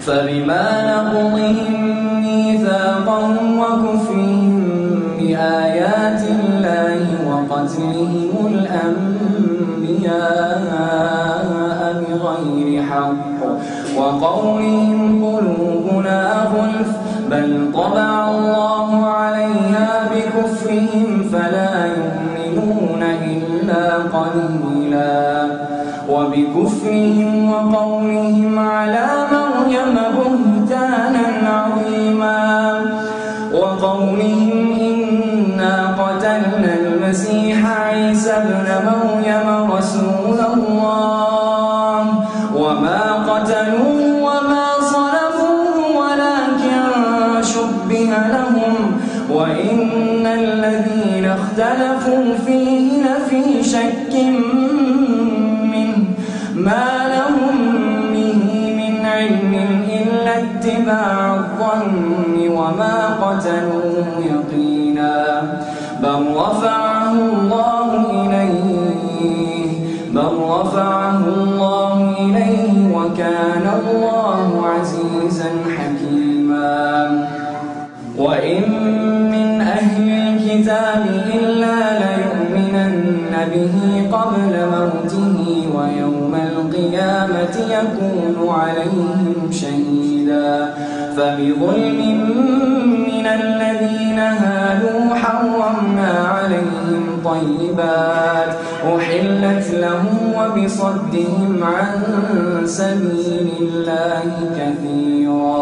فبما نقضهم ميثاقهم وكفرهم بآيات الله وقتلهم الأنبياء بغير حق وقولهم قلوبنا غلف بل طبع الله عليها بكفرهم فلا يؤمنون إلا قليلا وبكفرهم وقولهم على مريم بهتانا عظيما وقولهم إنا قتلنا المسيح عيسى ابن مريم رسول الله وما قتلوه وما صلبوه ولكن شبه لهم وإن الذين اختلفوا فيه لفي شك منه ما لهم به من علم إلا اتباع الظن وما قتلوه يقينا بل رفعه الله إليه وكان الله عزيزا حكيما وإن من أهل الكتاب إلا ليؤمنن به قبل موته ويوم القيامة يكون عليهم شهيدا فبظلم من الذين هادوا حرمنا عليهم طيبات أحلت لهم وبصدهم عن سبيل الله كثيرا